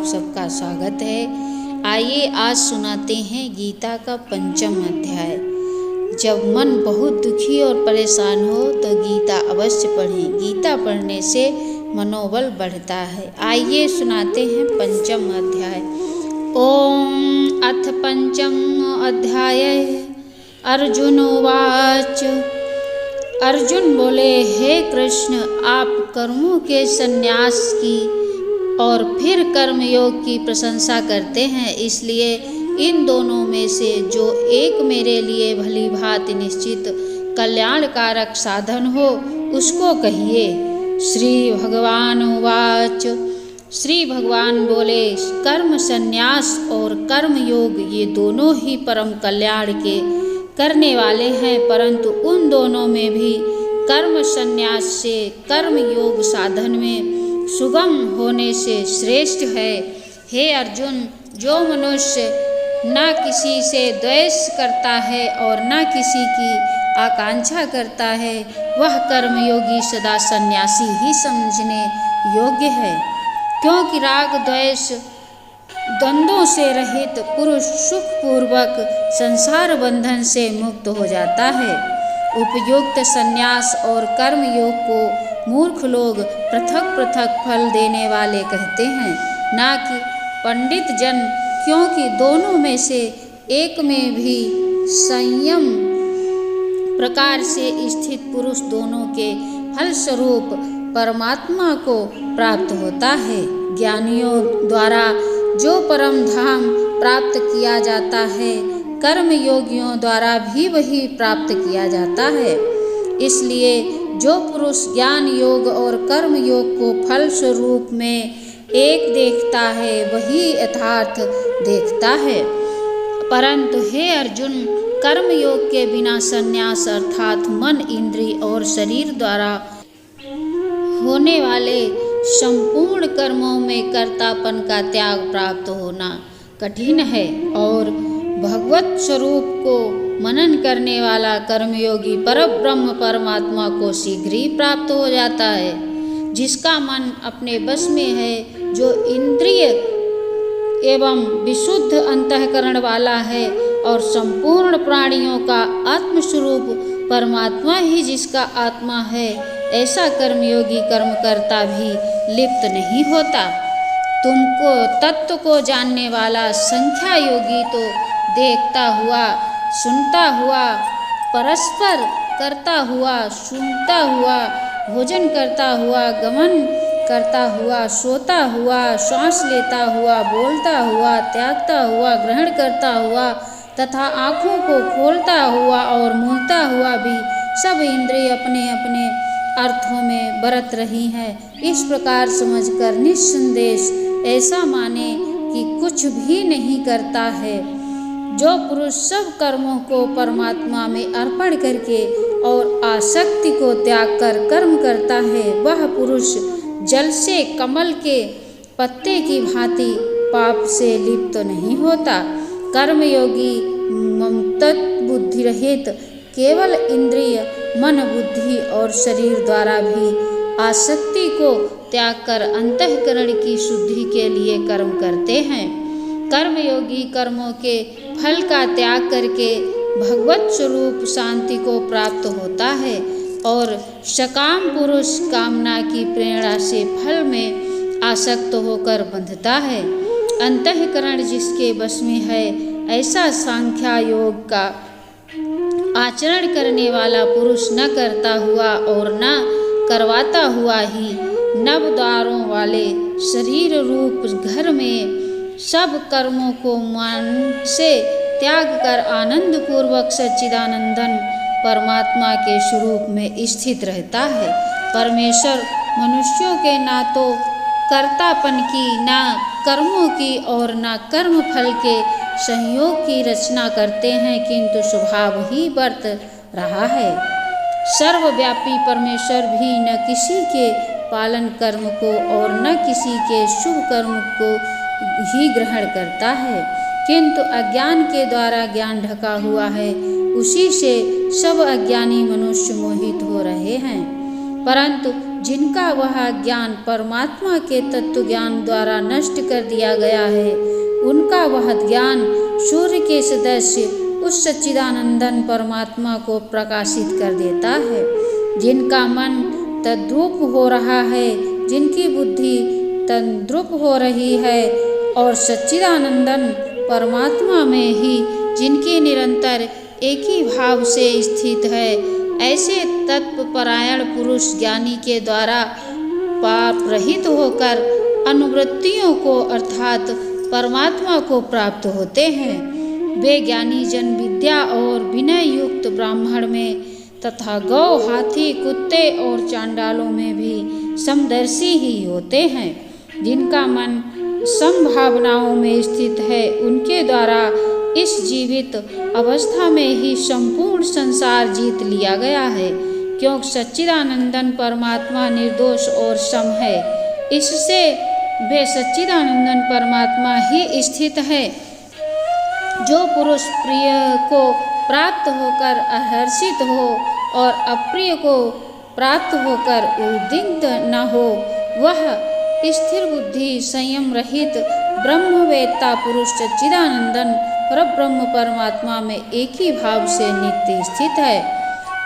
आप सबका स्वागत है। आइए आज सुनाते हैं गीता का 5वां अध्याय। जब मन बहुत दुखी और परेशान हो तो गीता अवश्य पढ़ें। गीता पढ़ने से मनोबल बढ़ता है। आइए सुनाते हैं 5वां अध्याय। ओम अथ 5वां अध्याय। अर्जुन उवाच। अर्जुन बोले, हे कृष्ण, आप कर्मों के संन्यास की और फिर कर्मयोग की प्रशंसा करते हैं, इसलिए इन दोनों में से जो एक मेरे लिए भली भांति निश्चित कल्याणकारक साधन हो उसको कहिए। श्री भगवान उवाच। श्री भगवान बोले, कर्म संन्यास और कर्मयोग ये दोनों ही परम कल्याण के करने वाले हैं, परंतु उन दोनों में भी कर्म संन्यास से कर्म योग साधन में सुगम होने से श्रेष्ठ है। हे अर्जुन, जो मनुष्य न किसी से द्वेष करता है और न किसी की आकांक्षा करता है, वह कर्मयोगी सदा सन्यासी ही समझने योग्य है, क्योंकि राग द्वेष द्वंद्वों से रहित पुरुष सुखपूर्वक संसार बंधन से मुक्त हो जाता है। उपयुक्त संन्यास और कर्मयोग को मूर्ख लोग पृथक पृथक फल देने वाले कहते हैं, ना कि पंडित जन, क्योंकि दोनों में से एक में भी संयम प्रकार से स्थित पुरुष दोनों के फलस्वरूप परमात्मा को प्राप्त होता है। ज्ञानियों द्वारा जो परम धाम प्राप्त किया जाता है, कर्म योगियों द्वारा भी वही प्राप्त किया जाता है। इसलिए जो पुरुष ज्ञान योग और कर्म योग को फल स्वरूप में एक देखता है, वही यथार्थ देखता है। परंतु हे अर्जुन, कर्म योग के बिना संन्यास अर्थात मन, इंद्रिय और शरीर द्वारा होने वाले संपूर्ण कर्मों में कर्तापन का त्याग प्राप्त होना कठिन है, और भगवत स्वरूप को मनन करने वाला कर्मयोगी परब्रह्म परमात्मा को शीघ्र ही प्राप्त हो जाता है। जिसका मन अपने बस में है, जो इंद्रिय एवं विशुद्ध अंतःकरण वाला है, और संपूर्ण प्राणियों का आत्मस्वरूप परमात्मा ही जिसका आत्मा है, ऐसा कर्मयोगी कर्मकर्ता भी लिप्त नहीं होता। तुमको तत्व को जानने वाला संख्या योगी तो देखता हुआ, सुनता हुआ, परस्पर करता हुआ, सूंघता हुआ, भोजन करता हुआ, गमन करता हुआ, सोता हुआ, श्वास लेता हुआ, बोलता हुआ, त्यागता हुआ, ग्रहण करता हुआ तथा आँखों को खोलता हुआ और मूंदता हुआ भी सब इंद्रिय अपने अपने अर्थों में बरत रही हैं, इस प्रकार समझकर निस्संदेह ऐसा माने कि कुछ भी नहीं करता है। जो पुरुष सब कर्मों को परमात्मा में अर्पण करके और आसक्ति को त्याग कर कर्म करता है, वह पुरुष जल से कमल के पत्ते की भांति पाप से लिप्त नहीं होता। कर्मयोगी ममत्व बुद्धि रहित केवल इंद्रिय, मन, बुद्धि और शरीर द्वारा भी आसक्ति को त्याग कर अंतःकरण की शुद्धि के लिए कर्म करते हैं। कर्मयोगी कर्मों के फल का त्याग करके भगवत स्वरूप शांति को प्राप्त होता है, और सकाम पुरुष कामना की प्रेरणा से फल में आसक्त होकर बंधता है। अंतःकरण जिसके बस में है, ऐसा सांख्या योग का आचरण करने वाला पुरुष न करता हुआ और न करवाता हुआ ही नव द्वारों वाले शरीर रूप घर में सब कर्मों को मन से त्याग कर आनंद पूर्वक सच्चिदानंदन परमात्मा के स्वरूप में स्थित रहता है। परमेश्वर मनुष्यों के ना तो कर्तापन की, ना कर्मों की और ना कर्म फल के संयोग की रचना करते हैं, किंतु स्वभाव ही बरत रहा है। सर्वव्यापी परमेश्वर भी न किसी के पालन कर्म को और न किसी के शुभ कर्म को ही ग्रहण करता है, किंतु अज्ञान के द्वारा ज्ञान ढका हुआ है, उसी से सब अज्ञानी मनुष्य मोहित हो रहे हैं। परंतु जिनका वह ज्ञान परमात्मा के तत्व ज्ञान द्वारा नष्ट कर दिया गया है, उनका वह ज्ञान सूर्य के सदृश उस सच्चिदानंदन परमात्मा को प्रकाशित कर देता है। जिनका मन तद्रूप हो रहा है, जिनकी बुद्धि तद्रूप हो रही है और सच्चिदानंदन परमात्मा में ही जिनके निरंतर एक ही भाव से स्थित है, ऐसे तत्वपरायण पुरुष ज्ञानी के द्वारा पाप रहित होकर अनुवृत्तियों को अर्थात परमात्मा को प्राप्त होते हैं। वे ज्ञानी जन विद्या और विनय युक्त ब्राह्मण में तथा गौ, हाथी, कुत्ते और चांडालों में भी समदर्शी ही होते हैं। जिनका मन संभावनाओं में स्थित है, उनके द्वारा इस जीवित अवस्था में ही संपूर्ण संसार जीत लिया गया है, क्योंकि सच्चिदानंदन परमात्मा निर्दोष और सम है। इससे वे सच्चिदानंदन परमात्मा ही स्थित है। जो पुरुष प्रिय को प्राप्त होकर अहर्षित हो और अप्रिय को प्राप्त होकर उद्विग्न न हो, वह स्थिर बुद्धि संयम रहित ब्रह्मवेत्ता पुरुष सच्चिदानंदन परब्रह्म परमात्मा में एक ही भाव से नित्य स्थित है।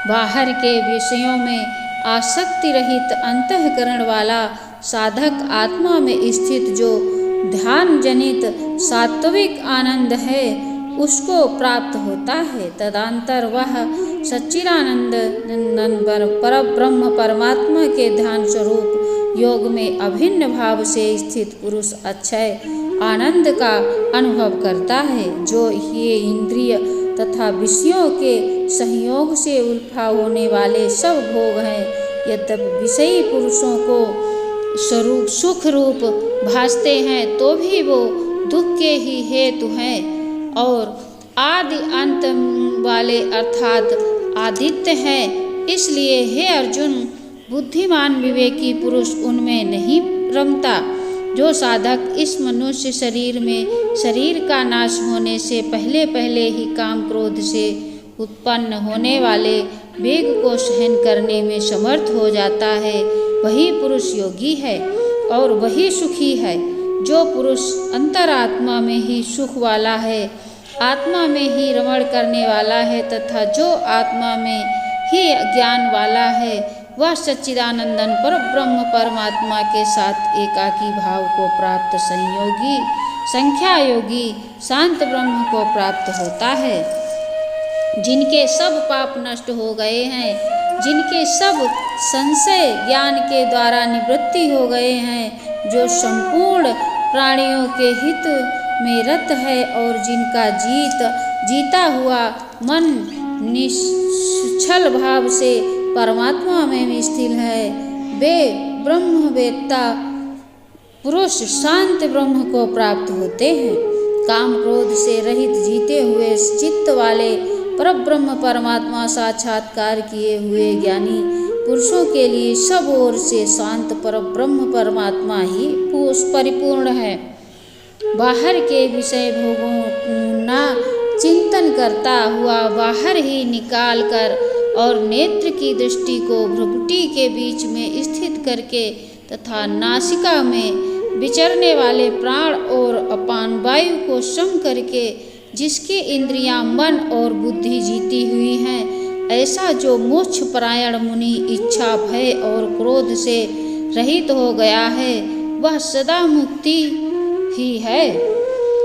बाहर के विषयों में आसक्ति रहित अंतःकरण वाला साधक आत्मा में स्थित जो ध्यान जनित सात्विक आनंद है, उसको प्राप्त होता है। तदंतर वह सच्चिदानंदन परब्रह्म परमात्मा के ध्यान स्वरूप योग में अभिन्न भाव से स्थित पुरुष अक्षय आनंद का अनुभव करता है। जो ये इंद्रिय तथा विषयों के संयोग से उल्फा होने वाले सब भोग हैं, यद्यपि विषयी पुरुषों को स्वरूप सुख रूप भासते हैं, तो भी वो दुख के ही हेतु हैं और आदि अंत वाले अर्थात आदित्य हैं। इसलिए हे अर्जुन, बुद्धिमान विवेकी पुरुष उनमें नहीं रमता। जो साधक इस मनुष्य शरीर में शरीर का नाश होने से पहले पहले ही काम क्रोध से उत्पन्न होने वाले वेग को सहन करने में समर्थ हो जाता है, वही पुरुष योगी है और वही सुखी है। जो पुरुष अंतरात्मा में ही सुख वाला है, आत्मा में ही रमण करने वाला है तथा जो आत्मा में ही ज्ञान वाला है, वह सच्चिदानंदन परब्रह्म परमात्मा के साथ एकाकी भाव को प्राप्त संयोगी संख्या योगी शांत ब्रह्म को प्राप्त होता है। जिनके सब पाप नष्ट हो गए हैं, जिनके सब संशय ज्ञान के द्वारा निवृत्ति हो गए हैं, जो संपूर्ण प्राणियों के हित में रत है और जिनका जीता हुआ मन निश्चल भाव से परमात्मा में स्थिर है, वे ब्रह्मवेत्ता पुरुष शांत ब्रह्म को प्राप्त होते हैं। काम क्रोध से रहित जीते हुए चित्त वाले परब्रह्म परमात्मा साक्षात्कार किए हुए ज्ञानी पुरुषों के लिए सब ओर से शांत परब्रह्म परमात्मा ही परिपूर्ण है। बाहर के विषय भोगों ना चिंतन करता हुआ बाहर ही निकाल कर और नेत्र की दृष्टि को भ्रुकुटी के बीच में स्थित करके तथा नासिका में विचरने वाले प्राण और अपान वायु को सम करके जिसकी इंद्रियां मन और बुद्धि जीती हुई हैं, ऐसा जो मोक्ष परायण मुनि इच्छा भय और क्रोध से रहित हो गया है, वह सदा मुक्ति ही है।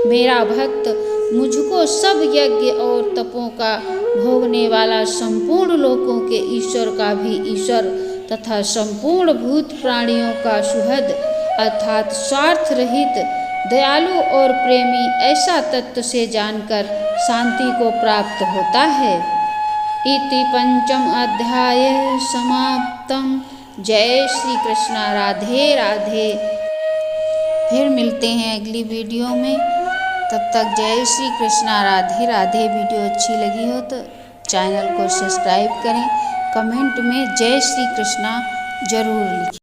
मेरा भक्त मुझको सब यज्ञ और तपों का भोगने वाला संपूर्ण लोकों के ईश्वर का भी ईश्वर तथा संपूर्ण भूत प्राणियों का सुहृद अर्थात स्वार्थ रहित दयालु और प्रेमी ऐसा तत्व से जानकर शांति को प्राप्त होता है। इति पंचम अध्याय समाप्तम। जय श्री कृष्ण। राधे राधे। फिर मिलते हैं अगली वीडियो में। तब तक जय श्री कृष्ण। राधे राधे। वीडियो अच्छी लगी हो तो चैनल को सब्सक्राइब करें। कमेंट में जय श्री कृष्ण जरूर लिखें।